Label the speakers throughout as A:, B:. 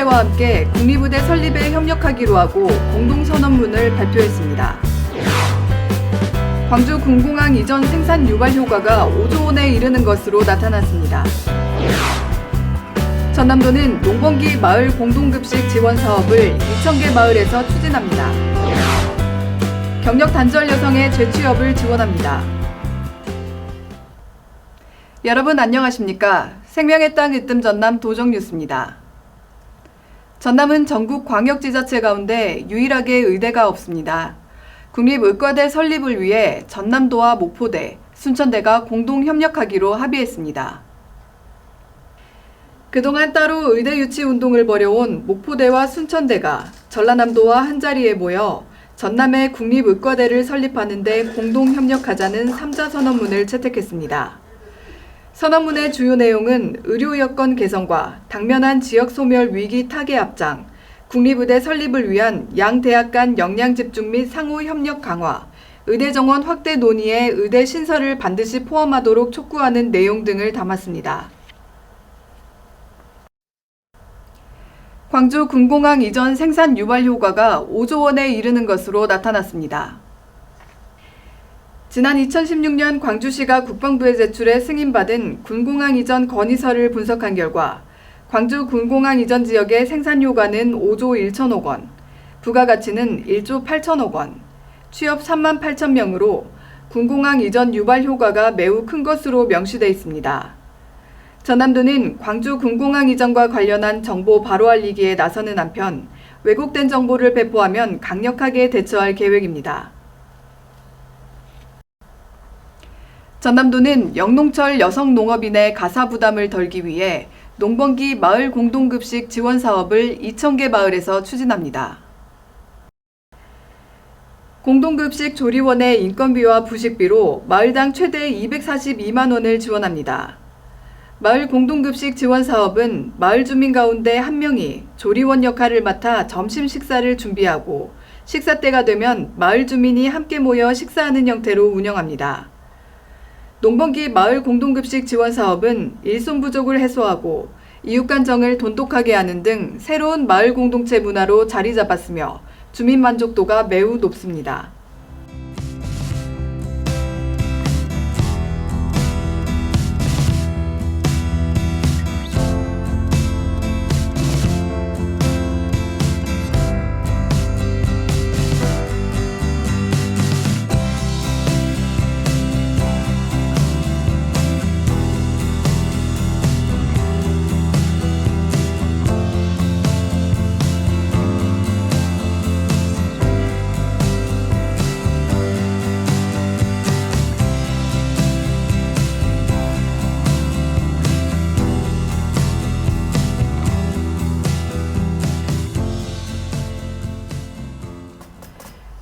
A: 목포대와 함께 국립의대 설립에 협력하기로 하고 공동선언문을 발표했습니다. 광주 군공항 이전 생산 유발 효과가 5조 원에 이르는 것으로 나타났습니다. 전남도는 농번기 마을 공동급식 지원 사업을 2,000개 마을에서 추진합니다. 경력 단절 여성의 재취업을 지원합니다. 여러분 안녕하십니까? 생명의 땅 으뜸 전남 도정뉴스입니다. 전남은 전국 광역지자체 가운데 유일하게 의대가 없습니다. 국립의과대 설립을 위해 전남도와 목포대, 순천대가 공동 협력하기로 합의했습니다. 그동안 따로 의대 유치 운동을 벌여온 목포대와 순천대가 전라남도와 한자리에 모여 전남의 국립의과대를 설립하는 데 공동 협력하자는 3자 선언문을 채택했습니다. 선언문의 주요 내용은 의료 여건 개선과 당면한 지역 소멸 위기 타개 앞장, 국립의대 설립을 위한 양 대학 간 역량 집중 및 상호 협력 강화, 의대 정원 확대 논의에 의대 신설을 반드시 포함하도록 촉구하는 내용 등을 담았습니다. 광주 군공항 이전 생산 유발 효과가 5조 원에 이르는 것으로 나타났습니다. 지난 2016년 광주시가 국방부에 제출해 승인받은 군공항 이전 건의서를 분석한 결과 광주 군공항 이전 지역의 생산 효과는 5조 1천억 원, 부가가치는 1조 8천억 원, 취업 3만 8천 명으로 군공항 이전 유발 효과가 매우 큰 것으로 명시돼 있습니다. 전남도는 광주 군공항 이전과 관련한 정보 바로 알리기에 나서는 한편 왜곡된 정보를 배포하면 강력하게 대처할 계획입니다. 전남도는 영농철 여성 농업인의 가사 부담을 덜기 위해 농번기 마을 공동급식 지원 사업을 2,000개 마을에서 추진합니다. 공동급식 조리원의 인건비와 부식비로 마을당 최대 242만 원을 지원합니다. 마을 공동급식 지원 사업은 마을 주민 가운데 한 명이 조리원 역할을 맡아 점심 식사를 준비하고 식사 때가 되면 마을 주민이 함께 모여 식사하는 형태로 운영합니다. 농번기 마을 공동급식 지원 사업은 일손 부족을 해소하고 이웃 간정을 돈독하게 하는 등 새로운 마을 공동체 문화로 자리 잡았으며 주민 만족도가 매우 높습니다.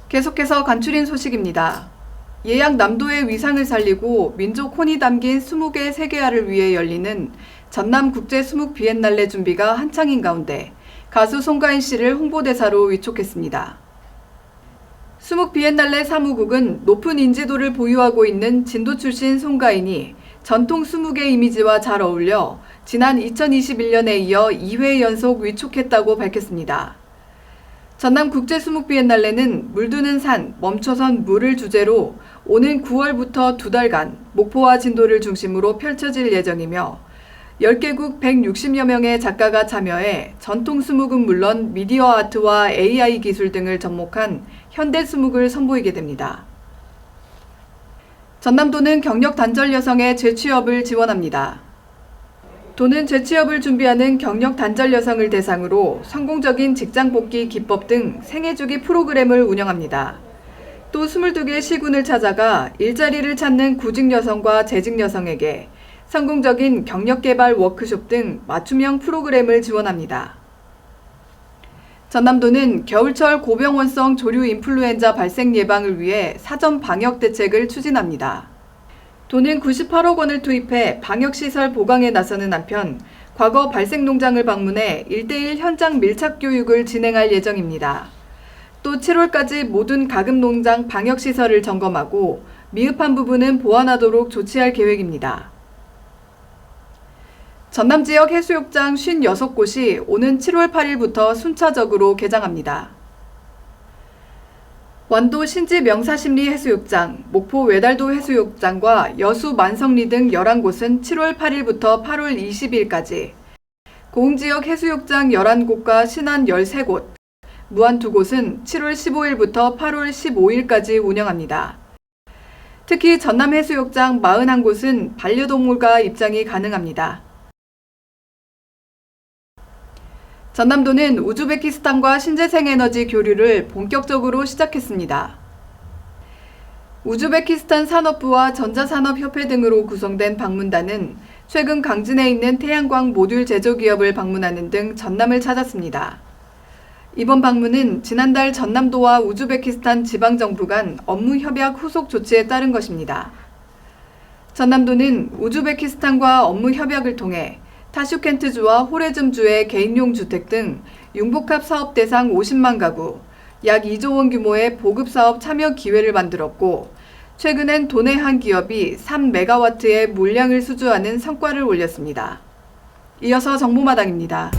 A: 계속해서 간추린 소식입니다. 예약 남도의 위상을 살리고 민족 혼이 담긴 20개 세계화를 위해 열리는 전남국제 수묵 비엔날레 준비가 한창인 가운데 가수 송가인 씨를 홍보대사로 위촉했습니다. 수묵 비엔날레 사무국은 높은 인지도를 보유하고 있는 진도 출신 송가인이 전통 수묵의 이미지와 잘 어울려 지난 2021년에 이어 2회 연속 위촉했다고 밝혔습니다. 전남국제수묵비엔날레는 물드는 산, 멈춰선 물을 주제로 오는 9월부터 2달간 목포와 진도를 중심으로 펼쳐질 예정이며 10개국 160여 명의 작가가 참여해 전통 수묵은 물론 미디어 아트와 AI 기술 등을 접목한 현대 수묵을 선보이게 됩니다. 전남도는 경력 단절 여성의 재취업을 지원합니다. 도는 재취업을 준비하는 경력 단절 여성을 대상으로 성공적인 직장 복귀 기법 등 생애주기 프로그램을 운영합니다. 또 22개 시군을 찾아가 일자리를 찾는 구직 여성과 재직 여성에게 성공적인 경력 개발 워크숍 등 맞춤형 프로그램을 지원합니다. 전남도는 겨울철 고병원성 조류 인플루엔자 발생 예방을 위해 사전 방역 대책을 추진합니다. 도는 98억 원을 투입해 방역시설 보강에 나서는 한편 과거 발생 농장을 방문해 1:1 현장 밀착 교육을 진행할 예정입니다. 또 7월까지 모든 가금 농장 방역시설을 점검하고 미흡한 부분은 보완하도록 조치할 계획입니다. 전남 지역 해수욕장 56곳이 오는 7월 8일부터 순차적으로 개장합니다. 완도 신지 명사심리 해수욕장, 목포 외달도 해수욕장과 여수 만성리 등 11곳은 7월 8일부터 8월 20일까지, 고흥지역 해수욕장 11곳과 신안 13곳, 무안 2곳은 7월 15일부터 8월 15일까지 운영합니다. 특히 전남 해수욕장 41곳은 반려동물과 입장이 가능합니다. 전남도는 우즈베키스탄과 신재생에너지 교류를 본격적으로 시작했습니다. 우즈베키스탄 산업부와 전자산업협회 등으로 구성된 방문단은 최근 강진에 있는 태양광 모듈 제조기업을 방문하는 등 전남을 찾았습니다. 이번 방문은 지난달 전남도와 우즈베키스탄 지방정부 간 업무 협약 후속 조치에 따른 것입니다. 전남도는 우즈베키스탄과 업무 협약을 통해 타슈켄트주와 호레즘주의 개인용 주택 등 융복합 사업 대상 50만 가구, 약 2조 원 규모의 보급사업 참여 기회를 만들었고, 최근엔 도내 한 기업이 3메가와트의 물량을 수주하는 성과를 올렸습니다. 이어서 정보마당입니다.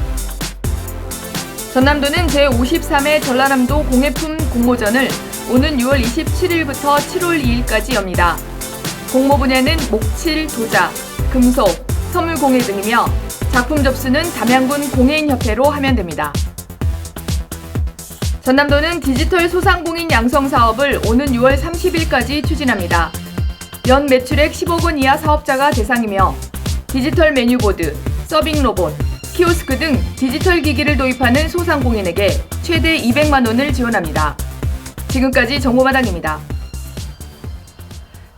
B: 전남도는 제53회 전라남도 공예품 공모전을 오는 6월 27일부터 7월 2일까지 엽니다. 공모 분야는 목칠, 도자, 금속, 선물공예 등이며 작품 접수는 담양군 공예인협회로 하면 됩니다. 전남도는 디지털 소상공인 양성 사업을 오는 6월 30일까지 추진합니다. 연 매출액 10억 원 이하 사업자가 대상이며 디지털 메뉴보드, 서빙 로봇, 키오스크 등 디지털 기기를 도입하는 소상공인에게 최대 200만 원을 지원합니다. 지금까지 정보마당입니다.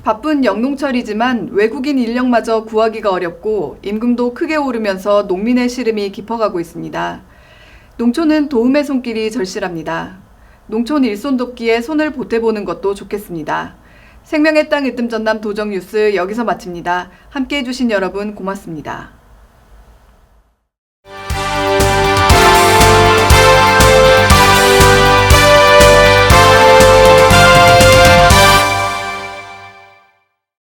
A: 바쁜 영농철이지만 외국인 인력마저 구하기가 어렵고 임금도 크게 오르면서 농민의 시름이 깊어가고 있습니다. 농촌은 도움의 손길이 절실합니다. 농촌 일손 돕기에 손을 보태보는 것도 좋겠습니다. 생명의 땅 으뜸 전남 도정 뉴스 여기서 마칩니다. 함께해 주신 여러분 고맙습니다.